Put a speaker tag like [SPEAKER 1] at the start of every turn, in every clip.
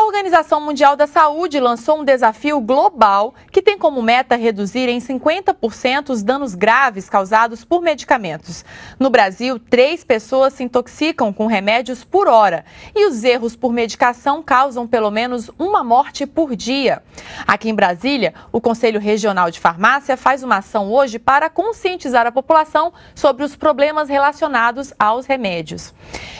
[SPEAKER 1] Organização Mundial da Saúde lançou um desafio global que tem como meta reduzir em 50% os danos graves causados por medicamentos. No Brasil, 3 pessoas se intoxicam com remédios por hora e os erros por medicação causam pelo menos uma morte por dia. Aqui em Brasília, o Conselho Regional de Farmácia faz uma ação hoje para conscientizar a população sobre os problemas relacionados aos remédios.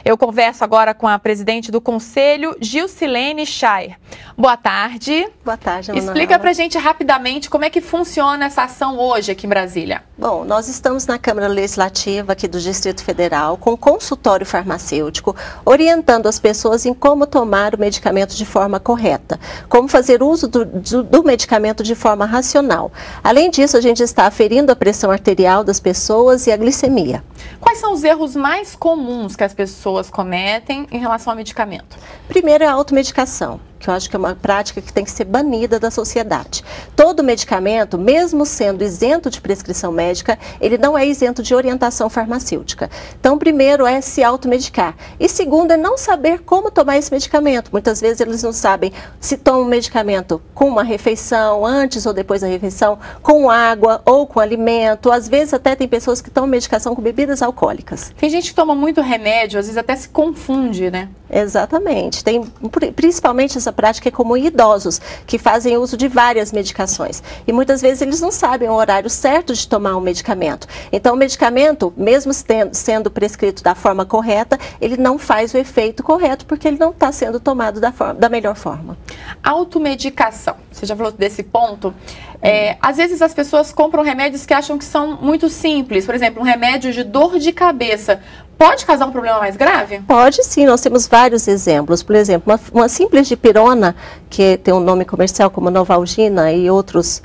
[SPEAKER 1] Eu converso agora com a presidente do Conselho, Gilcilene Schaer. Boa tarde.
[SPEAKER 2] Boa tarde, Ana.
[SPEAKER 1] Explica pra gente rapidamente como é que funciona essa ação hoje aqui em Brasília.
[SPEAKER 2] Bom, nós estamos na Câmara Legislativa aqui do Distrito Federal com consultório farmacêutico, orientando as pessoas em como tomar o medicamento de forma correta, como fazer uso do medicamento de forma racional. Além disso, a gente está aferindo a pressão arterial das pessoas e a glicemia.
[SPEAKER 1] Quais são os erros mais comuns que as pessoas cometem em relação ao medicamento?
[SPEAKER 2] Primeiro é a automedicação, que eu acho que é uma prática que tem que ser banida da sociedade. Todo medicamento, mesmo sendo isento de prescrição médica, ele não é isento de orientação farmacêutica. Então, primeiro é se automedicar. E segundo é não saber como tomar esse medicamento. Muitas vezes eles não sabem se tomam um medicamento com uma refeição, antes ou depois da refeição, com água ou com alimento. Às vezes até tem pessoas que tomam medicação com bebidas alcoólicas.
[SPEAKER 1] Tem gente que toma muito remédio, às vezes até se confunde, né?
[SPEAKER 2] Exatamente. Tem principalmente essa prática é comum em idosos, que fazem uso de várias medicações. E muitas vezes eles não sabem o horário certo de tomar um medicamento. Então o medicamento, mesmo sendo prescrito da forma correta, ele não faz o efeito correto, porque ele não está sendo tomado da melhor forma.
[SPEAKER 1] Automedicação. Você já falou desse ponto. Às vezes as pessoas compram remédios que acham que são muito simples. Por exemplo, um remédio de dor de cabeça. Pode causar um problema mais grave?
[SPEAKER 2] Pode sim, nós temos vários exemplos. Por exemplo, uma simples dipirona, que tem um nome comercial como Novalgina e outros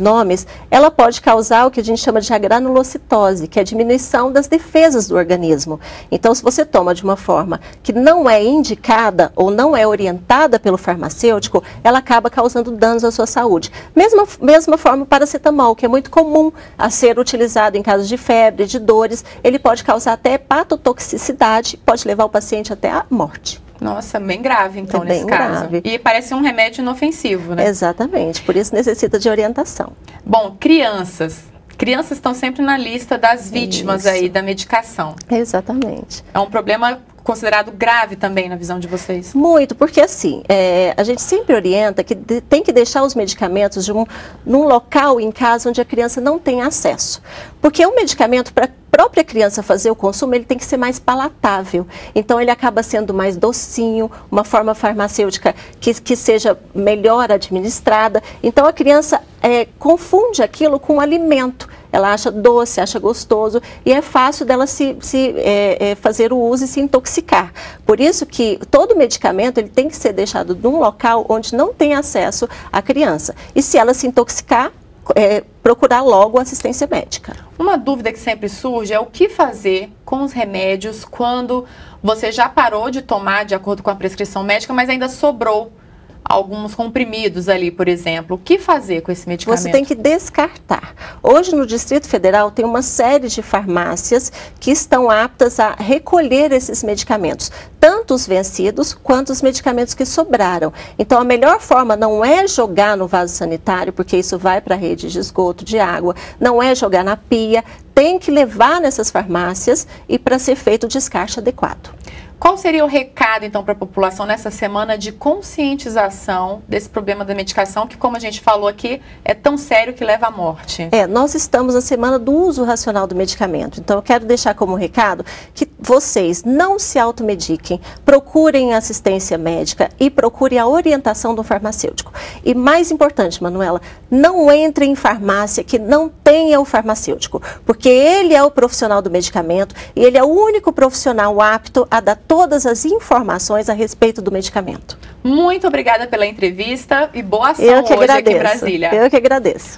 [SPEAKER 2] nomes, ela pode causar o que a gente chama de granulocitose, que é a diminuição das defesas do organismo. Então, se você toma de uma forma que não é indicada ou não é orientada pelo farmacêutico, ela acaba causando danos à sua saúde. Mesma forma o paracetamol, que é muito comum a ser utilizado em casos de febre, de dores, ele pode causar até hepatotoxicidade, pode levar o paciente até a morte.
[SPEAKER 1] Nossa, bem grave então
[SPEAKER 2] bem
[SPEAKER 1] nesse caso.
[SPEAKER 2] Grave.
[SPEAKER 1] E parece um remédio inofensivo, né?
[SPEAKER 2] Exatamente, por isso necessita de orientação.
[SPEAKER 1] Bom, crianças. Crianças estão sempre na lista das vítimas aí da medicação.
[SPEAKER 2] Exatamente.
[SPEAKER 1] É um problema considerado grave também na visão de vocês?
[SPEAKER 2] Muito, porque assim, a gente sempre orienta que tem que deixar os medicamentos num local em casa onde a criança não tem acesso. Porque o medicamento, para a própria criança fazer o consumo, ele tem que ser mais palatável. Então, ele acaba sendo mais docinho, uma forma farmacêutica que seja melhor administrada. Então, a criança confunde aquilo com alimento. Ela acha doce, acha gostoso e é fácil dela fazer o uso e se intoxicar. Por isso que todo medicamento ele tem que ser deixado num local onde não tem acesso à criança. E se ela se intoxicar, procurar logo assistência médica.
[SPEAKER 1] Uma dúvida que sempre surge é o que fazer com os remédios quando você já parou de tomar de acordo com a prescrição médica, mas ainda sobrou alguns comprimidos ali, por exemplo. O que fazer com esse medicamento?
[SPEAKER 2] Você tem que descartar. Hoje no Distrito Federal tem uma série de farmácias que estão aptas a recolher esses medicamentos, tanto os vencidos quanto os medicamentos que sobraram. Então a melhor forma não é jogar no vaso sanitário, porque isso vai para a rede de esgoto, de água, não é jogar na pia, tem que levar nessas farmácias e para ser feito o descarte adequado.
[SPEAKER 1] Qual seria o recado, então, para a população nessa semana de conscientização desse problema da medicação, que, como a gente falou aqui, é tão sério que leva à morte?
[SPEAKER 2] Nós estamos na semana do uso racional do medicamento. Então, eu quero deixar como recado que vocês não se automediquem, procurem assistência médica e procurem a orientação do farmacêutico. E mais importante, Manuela, não entre em farmácia que não tenha o farmacêutico, porque ele é o profissional do medicamento e ele é o único profissional apto a dar todas as informações a respeito do medicamento.
[SPEAKER 1] Muito obrigada pela entrevista e boa ação hoje aqui em Brasília.
[SPEAKER 2] Eu que agradeço.